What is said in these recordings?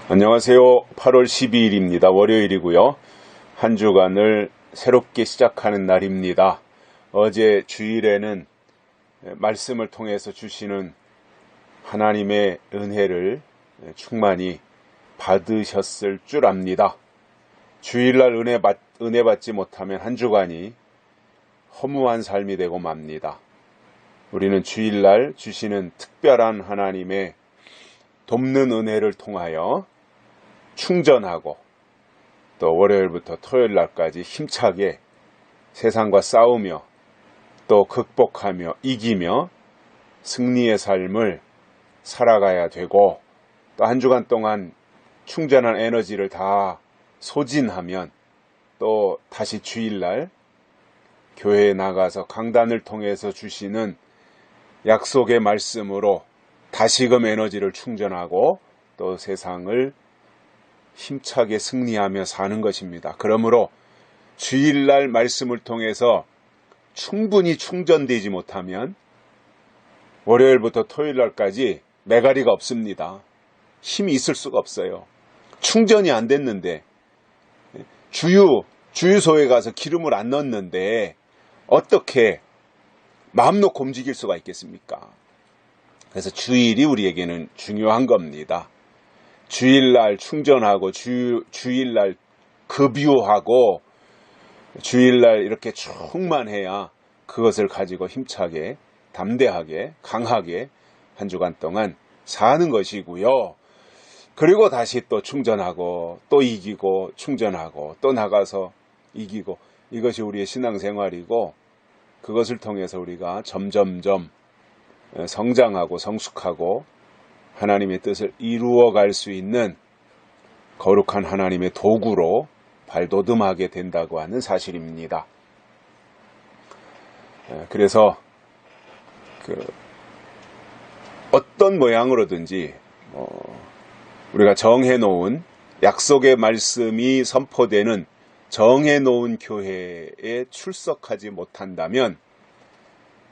안녕하세요. 8월 12일입니다. 월요일이고요. 한 주간을 새롭게 시작하는 날입니다. 어제 주일에는 말씀을 통해서 주시는 하나님의 은혜를 충만히 받으셨을 줄 압니다. 주일날 은혜 받지 못하면 한 주간이 허무한 삶이 되고 맙니다. 우리는 주일날 주시는 특별한 하나님의 돕는 은혜를 통하여 충전하고 또 월요일부터 토요일날까지 힘차게 세상과 싸우며 또 극복하며 이기며 승리의 삶을 살아가야 되고, 또 한 주간 동안 충전한 에너지를 다 소진하면 또 다시 주일날 교회에 나가서 강단을 통해서 주시는 약속의 말씀으로 다시금 에너지를 충전하고 또 세상을 힘차게 승리하며 사는 것입니다. 그러므로 주일날 말씀을 통해서 충분히 충전되지 못하면 월요일부터 토요일날까지 매가리가 없습니다. 힘이 있을 수가 없어요. 충전이 안 됐는데, 주유소에 가서 기름을 안 넣었는데 어떻게 마음 놓고 움직일 수가 있겠습니까? 그래서 주일이 우리에게는 중요한 겁니다. 주일날 충전하고 주일날 급유하고 주일날 이렇게 충만해야 그것을 가지고 힘차게 담대하게 강하게 한 주간 동안 사는 것이고요. 그리고 다시 또 충전하고 또 이기고 충전하고 또 나가서 이기고, 이것이 우리의 신앙생활이고, 그것을 통해서 우리가 점점점 성장하고 성숙하고 하나님의 뜻을 이루어갈 수 있는 거룩한 하나님의 도구로 발돋움하게 된다고 하는 사실입니다. 그래서 어떤 모양으로든지 우리가 정해놓은 약속의 말씀이 선포되는 정해놓은 교회에 출석하지 못한다면,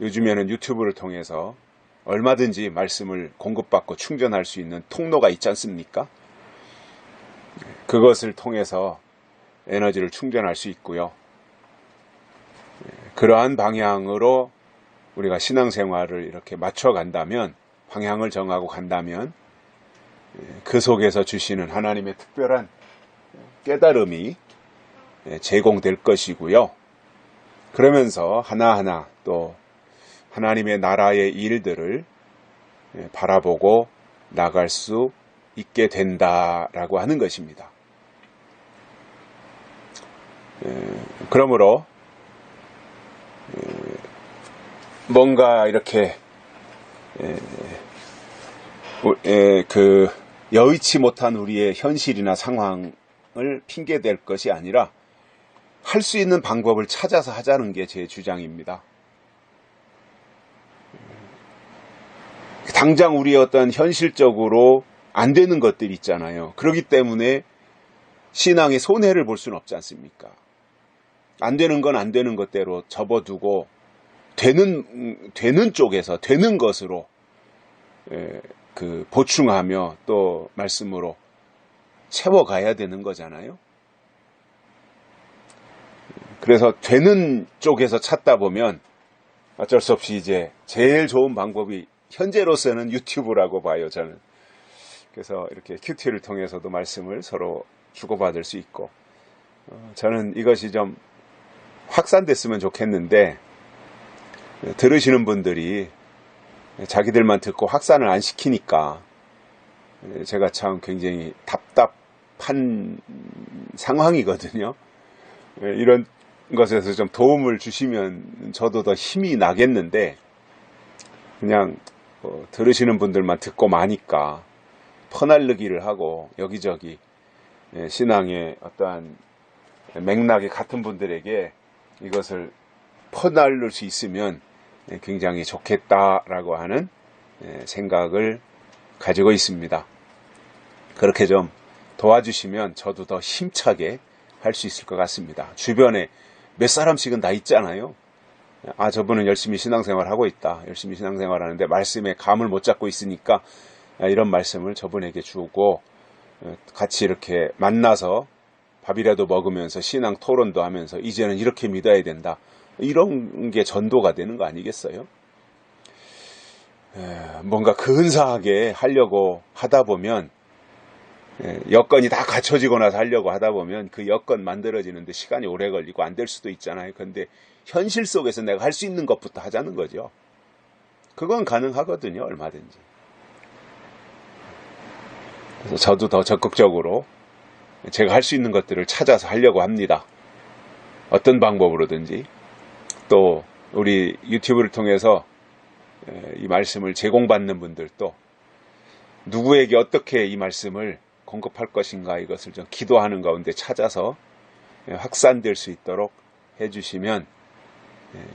요즘에는 유튜브를 통해서 얼마든지 말씀을 공급받고 충전할 수 있는 통로가 있지 않습니까? 그것을 통해서 에너지를 충전할 수 있고요. 그러한 방향으로 우리가 신앙생활을 이렇게 맞춰간다면, 방향을 정하고 간다면 그 속에서 주시는 하나님의 특별한 깨달음이 제공될 것이고요. 그러면서 하나하나 또 하나님의 나라의 일들을 바라보고 나갈 수 있게 된다라고 하는 것입니다. 그러므로 뭔가 이렇게 여의치 못한 우리의 현실이나 상황을 핑계댈 것이 아니라 할 수 있는 방법을 찾아서 하자는 게 제 주장입니다. 당장 우리의 어떤 현실적으로 안 되는 것들이 있잖아요. 그렇기 때문에 신앙의 손해를 볼 수는 없지 않습니까? 안 되는 건 안 되는 것대로 접어두고 되는 쪽에서 되는 것으로 보충하며 또 말씀으로 채워가야 되는 거잖아요. 그래서 되는 쪽에서 찾다 보면 어쩔 수 없이 이제 제일 좋은 방법이 현재로서는 유튜브라고 봐요, 저는. 그래서 이렇게 큐티를 통해서도 말씀을 서로 주고받을 수 있고, 저는 이것이 좀 확산됐으면 좋겠는데, 들으시는 분들이 자기들만 듣고 확산을 안 시키니까 제가 참 굉장히 답답한 상황이거든요. 이런 것에서 좀 도움을 주시면 저도 더 힘이 나겠는데, 그냥 들으시는 분들만 듣고 마니까 퍼날르기를 하고 여기저기 신앙의 어떠한 맥락이 같은 분들에게 이것을 퍼날릴 수 있으면 굉장히 좋겠다라고 하는 생각을 가지고 있습니다. 그렇게 좀 도와주시면 저도 더 힘차게 할 수 있을 것 같습니다. 주변에 몇 사람씩은 다 있잖아요. 아, 저분은 열심히 신앙생활 하고 있다. 열심히 신앙생활 하는데 말씀에 감을 못 잡고 있으니까 이런 말씀을 저분에게 주고, 같이 이렇게 만나서 밥이라도 먹으면서 신앙 토론도 하면서 이제는 이렇게 믿어야 된다. 이런 게 전도가 되는 거 아니겠어요? 뭔가 근사하게 하려고 하다 보면 여건이 다 갖춰지고 나서 하려고 하다 보면 그 여건 만들어지는데 시간이 오래 걸리고 안 될 수도 있잖아요. 근데 현실 속에서 내가 할 수 있는 것부터 하자는 거죠. 그건 가능하거든요. 얼마든지. 그래서 저도 더 적극적으로 제가 할 수 있는 것들을 찾아서 하려고 합니다. 어떤 방법으로든지. 또 우리 유튜브를 통해서 이 말씀을 제공받는 분들도 누구에게 어떻게 이 말씀을 공급할 것인가 이것을 좀 기도하는 가운데 찾아서 확산될 수 있도록 해주시면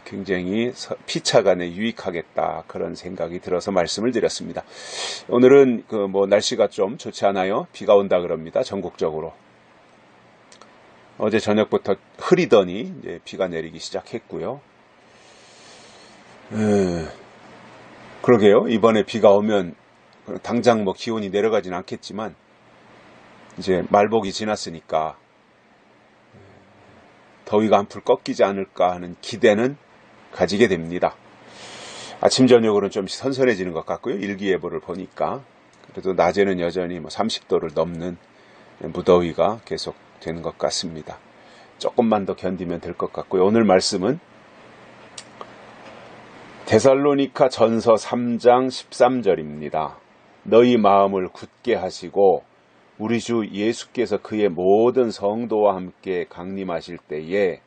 굉장히 피차간에 유익하겠다 그런 생각이 들어서 말씀을 드렸습니다. 오늘은 날씨가 좀 좋지 않아요. 비가 온다 그럽니다. 전국적으로. 어제 저녁부터 흐리더니 이제 비가 내리기 시작했고요. 그러게요. 이번에 비가 오면 당장 기온이 내려가진 않겠지만 이제 말복이 지났으니까 더위가 한풀 꺾이지 않을까 하는 기대는 가지게 됩니다. 아침 저녁으로는 좀 선선해지는 것 같고요. 일기예보를 보니까 그래도 낮에는 여전히 30도를 넘는 무더위가 계속 되는 것 같습니다. 조금만 더 견디면 될 것 같고요. 오늘 말씀은 데살로니가 전서 3장 13절입니다. 너희 마음을 굳게 하시고 우리 주 예수께서 그의 모든 성도와 함께 강림하실 때에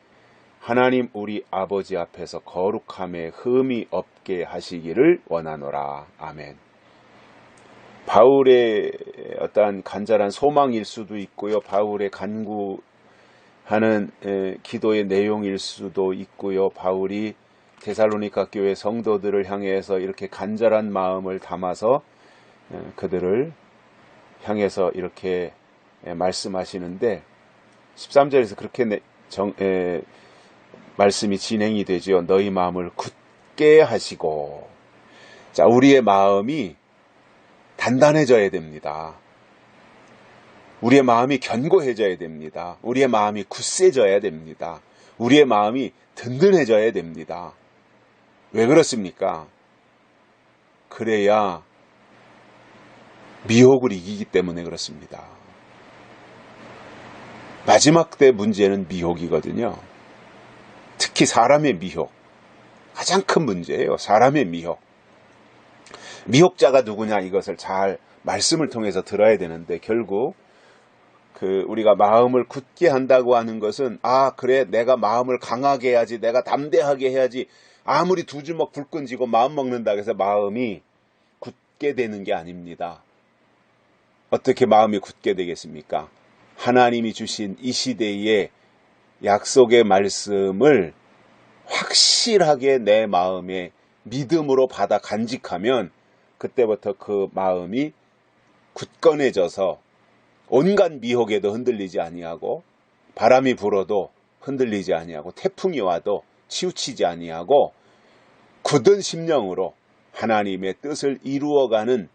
하나님 우리 아버지 앞에서 거룩함에 흠이 없게 하시기를 원하노라. 아멘. 바울의 어떠한 간절한 소망일 수도 있고요. 바울의 간구하는 기도의 내용일 수도 있고요. 바울이 데살로니가 교회 성도들을 향해서 이렇게 간절한 마음을 담아서 그들을 향해서 이렇게 말씀하시는데 13절에서 그렇게 말씀이 진행이 되지요. 너희 마음을 굳게 하시고. 자, 우리의 마음이 단단해져야 됩니다. 우리의 마음이 견고해져야 됩니다. 우리의 마음이 굳세져야 됩니다. 우리의 마음이 든든해져야 됩니다. 왜 그렇습니까? 그래야 미혹을 이기기 때문에 그렇습니다. 마지막 때 문제는 미혹이거든요. 특히 사람의 미혹. 가장 큰 문제예요. 사람의 미혹. 미혹자가 누구냐 이것을 잘 말씀을 통해서 들어야 되는데 결국 우리가 마음을 굳게 한다고 하는 것은 그래 내가 마음을 강하게 해야지 내가 담대하게 해야지 아무리 두 주먹 불끈 쥐고 마음 먹는다고 해서 마음이 굳게 되는 게 아닙니다. 어떻게 마음이 굳게 되겠습니까? 하나님이 주신 이 시대의 약속의 말씀을 확실하게 내 마음에 믿음으로 받아 간직하면 그때부터 그 마음이 굳건해져서 온갖 미혹에도 흔들리지 아니하고 바람이 불어도 흔들리지 아니하고 태풍이 와도 치우치지 아니하고 굳은 심령으로 하나님의 뜻을 이루어가는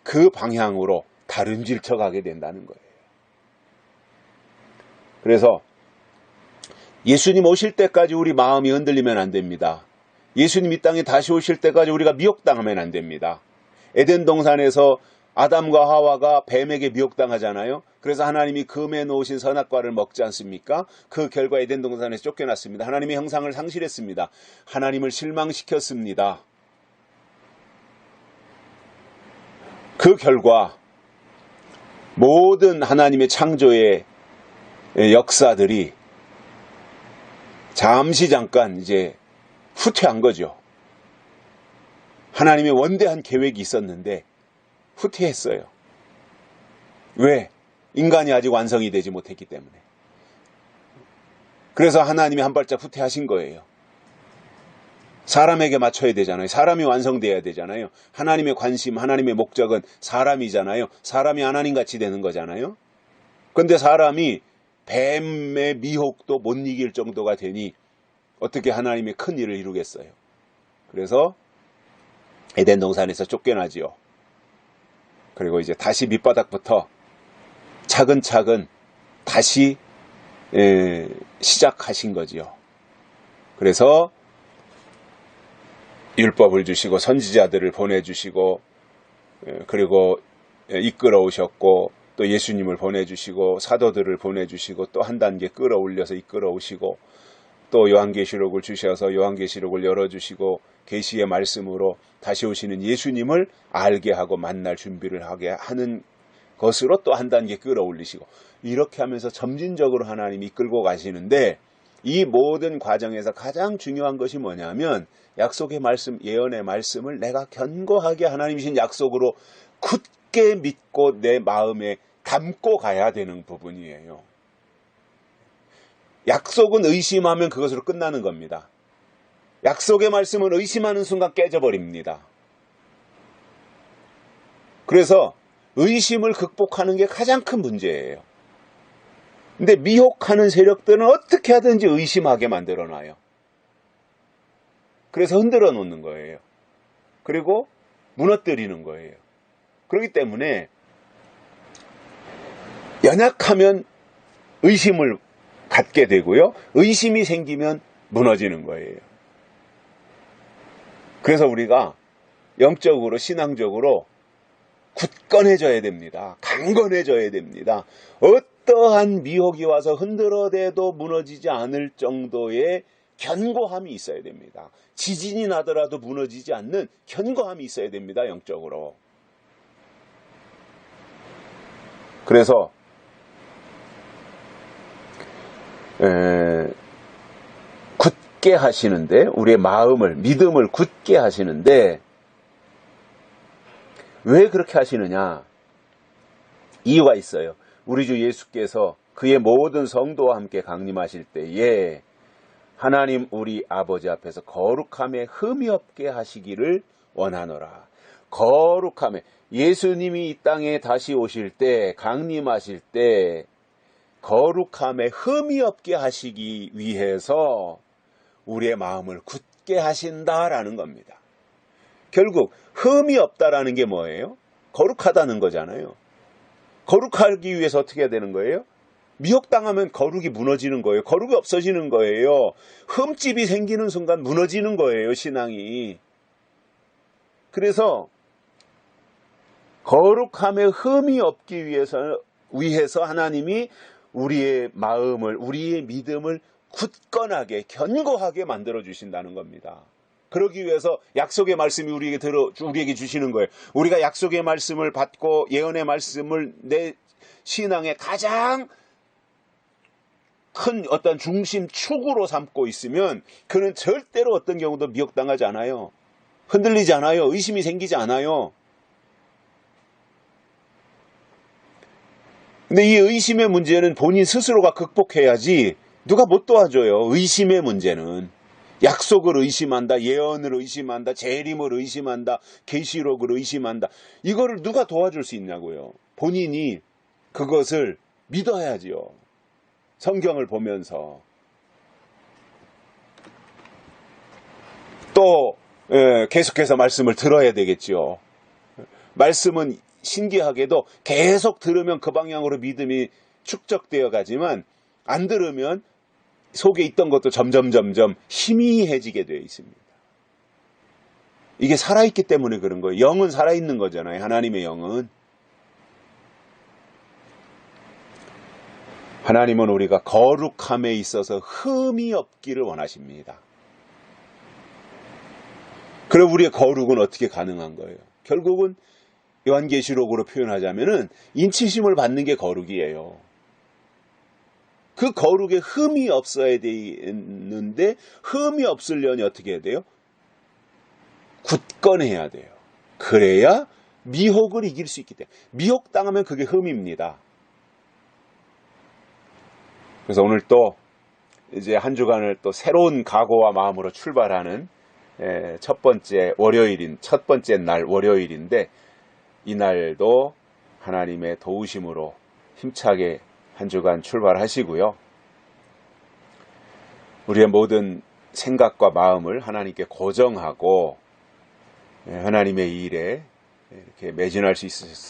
그 방향으로 다름질쳐 가게 된다는 거예요. 그래서 예수님 오실 때까지 우리 마음이 흔들리면 안 됩니다. 예수님 이 땅에 다시 오실 때까지 우리가 미혹당하면 안 됩니다. 에덴 동산에서 아담과 하와가 뱀에게 미혹당하잖아요. 그래서 하나님이 금해 놓으신 선악과를 먹지 않습니까? 그 결과 에덴 동산에서 쫓겨났습니다. 하나님의 형상을 상실했습니다. 하나님을 실망시켰습니다. 그 결과 모든 하나님의 창조의 역사들이 잠깐 이제 후퇴한 거죠. 하나님의 원대한 계획이 있었는데 후퇴했어요. 왜? 인간이 아직 완성이 되지 못했기 때문에. 그래서 하나님이 한 발짝 후퇴하신 거예요. 사람에게 맞춰야 되잖아요. 사람이 완성돼야 되잖아요. 하나님의 관심, 하나님의 목적은 사람이잖아요. 사람이 하나님같이 되는 거잖아요. 그런데 사람이 뱀의 미혹도 못 이길 정도가 되니 어떻게 하나님의 큰 일을 이루겠어요. 그래서 에덴 동산에서 쫓겨나지요. 그리고 이제 다시 밑바닥부터 차근차근 다시 시작하신 거지요. 그래서 율법을 주시고 선지자들을 보내주시고 그리고 이끌어 오셨고 또 예수님을 보내주시고 사도들을 보내주시고 또 한 단계 끌어올려서 이끌어 오시고 또 요한계시록을 주셔서 요한계시록을 열어주시고 계시의 말씀으로 다시 오시는 예수님을 알게 하고 만날 준비를 하게 하는 것으로 또 한 단계 끌어올리시고 이렇게 하면서 점진적으로 하나님이 이끌고 가시는데 이 모든 과정에서 가장 중요한 것이 뭐냐면 약속의 말씀, 예언의 말씀을 내가 견고하게 하나님이신 약속으로 굳게 믿고 내 마음에 담고 가야 되는 부분이에요. 약속은 의심하면 그것으로 끝나는 겁니다. 약속의 말씀은 의심하는 순간 깨져버립니다. 그래서 의심을 극복하는 게 가장 큰 문제예요. 근데 미혹하는 세력들은 어떻게 하든지 의심하게 만들어놔요. 그래서 흔들어 놓는 거예요. 그리고 무너뜨리는 거예요. 그렇기 때문에 연약하면 의심을 갖게 되고요. 의심이 생기면 무너지는 거예요. 그래서 우리가 영적으로 신앙적으로 굳건해져야 됩니다. 강건해져야 됩니다. 어떠한 미혹이 와서 흔들어대도 무너지지 않을 정도의 견고함이 있어야 됩니다. 지진이 나더라도 무너지지 않는 견고함이 있어야 됩니다. 영적으로. 그래서 굳게 하시는데 우리의 마음을 믿음을 굳게 하시는데 왜 그렇게 하시느냐? 이유가 있어요. 우리 주 예수께서 그의 모든 성도와 함께 강림하실 때에 하나님 우리 아버지 앞에서 거룩함에 흠이 없게 하시기를 원하노라. 거룩함에 예수님이 이 땅에 다시 오실 때 강림하실 때 거룩함에 흠이 없게 하시기 위해서 우리의 마음을 굳게 하신다라는 겁니다. 결국 흠이 없다라는 게 뭐예요? 거룩하다는 거잖아요. 거룩하기 위해서 어떻게 해야 되는 거예요? 미혹당하면 거룩이 무너지는 거예요. 거룩이 없어지는 거예요. 흠집이 생기는 순간 무너지는 거예요. 신앙이. 그래서 거룩함에 흠이 없기 위해서 하나님이 우리의 마음을, 우리의 믿음을 굳건하게, 견고하게 만들어 주신다는 겁니다. 그러기 위해서 약속의 말씀이 우리에게 주시는 거예요. 우리가 약속의 말씀을 받고 예언의 말씀을 내 신앙의 가장 큰 어떤 중심축으로 삼고 있으면 그는 절대로 어떤 경우도 미혹당하지 않아요. 흔들리지 않아요. 의심이 생기지 않아요. 근데 이 의심의 문제는 본인 스스로가 극복해야지 누가 못 도와줘요. 의심의 문제는. 약속을 의심한다, 예언을 의심한다, 재림을 의심한다, 계시록을 의심한다. 이거를 누가 도와줄 수 있냐고요. 본인이 그것을 믿어야지요. 성경을 보면서. 또 계속해서 말씀을 들어야 되겠죠. 말씀은 신기하게도 계속 들으면 그 방향으로 믿음이 축적되어 가지만 안 들으면 속에 있던 것도 점점 희미해지게 되어 있습니다. 이게 살아있기 때문에 그런 거예요. 영은 살아있는 거잖아요. 하나님의 영은. 하나님은 우리가 거룩함에 있어서 흠이 없기를 원하십니다. 그럼 우리의 거룩은 어떻게 가능한 거예요? 결국은 요한계시록으로 표현하자면은 인치심을 받는 게 거룩이에요. 그 거룩에 흠이 없어야 되는데 흠이 없으려니 어떻게 해야 돼요? 굳건해야 돼요. 그래야 미혹을 이길 수 있기 때문에. 미혹당하면 그게 흠입니다. 그래서 오늘 또 이제 한 주간을 또 새로운 각오와 마음으로 출발하는 첫 번째 날 월요일인데 이날도 하나님의 도우심으로 힘차게 한 주간 출발하시고요. 우리의 모든 생각과 마음을 하나님께 고정하고 하나님의 일에 이렇게 매진할 수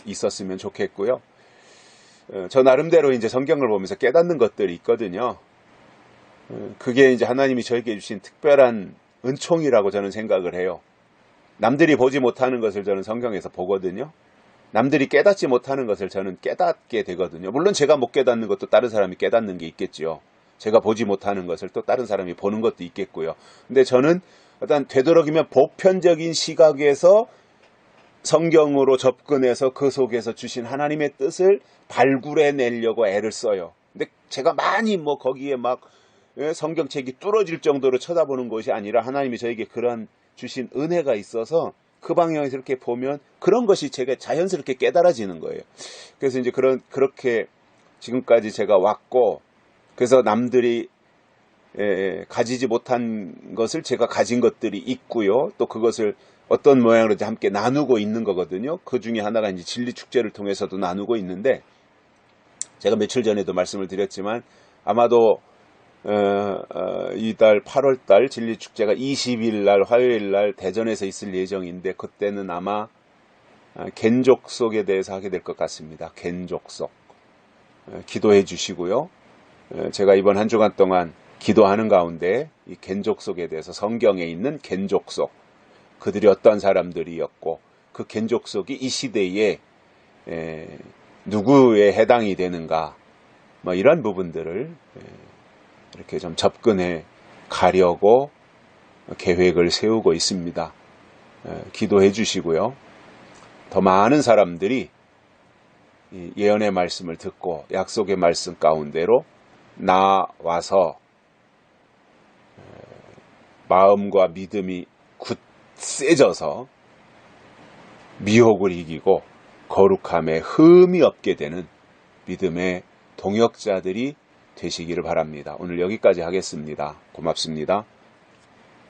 있었으면 좋겠고요. 저 나름대로 이제 성경을 보면서 깨닫는 것들이 있거든요. 그게 이제 하나님이 저에게 주신 특별한 은총이라고 저는 생각을 해요. 남들이 보지 못하는 것을 저는 성경에서 보거든요. 남들이 깨닫지 못하는 것을 저는 깨닫게 되거든요. 물론 제가 못 깨닫는 것도 다른 사람이 깨닫는 게 있겠지요. 제가 보지 못하는 것을 또 다른 사람이 보는 것도 있겠고요. 근데 저는 일단 되도록이면 보편적인 시각에서 성경으로 접근해서 그 속에서 주신 하나님의 뜻을 발굴해내려고 애를 써요. 근데 제가 많이 뭐 거기에 막 성경책이 뚫어질 정도로 쳐다보는 것이 아니라 하나님이 저에게 그런 주신 은혜가 있어서 그 방향에서 이렇게 보면 그런 것이 제가 자연스럽게 깨달아지는 거예요. 그래서 이제 그렇게 지금까지 제가 왔고, 그래서 남들이 가지지 못한 것을 제가 가진 것들이 있고요. 또 그것을 어떤 모양으로든지 함께 나누고 있는 거거든요. 그 중에 하나가 이제 진리축제를 통해서도 나누고 있는데, 제가 며칠 전에도 말씀을 드렸지만 아마도 이달 8월달 진리축제가 20일 날 화요일 날 대전에서 있을 예정인데, 그때는 아마 겐족속에 대해서 하게 될 것 같습니다. 겐족속 기도해 주시고요. 제가 이번 한 주간 동안 기도하는 가운데 이 겐족속에 대해서, 성경에 있는 겐족속, 그들이 어떤 사람들이었고 그 겐족속이 이 시대에 누구에 해당이 되는가, 뭐 이런 부분들을 이렇게 좀 접근해 가려고 계획을 세우고 있습니다. 기도해 주시고요. 더 많은 사람들이 예언의 말씀을 듣고 약속의 말씀 가운데로 나와서 마음과 믿음이 굳세져서 미혹을 이기고 거룩함에 흠이 없게 되는 믿음의 동역자들이 되시기를 바랍니다. 오늘 여기까지 하겠습니다. 고맙습니다.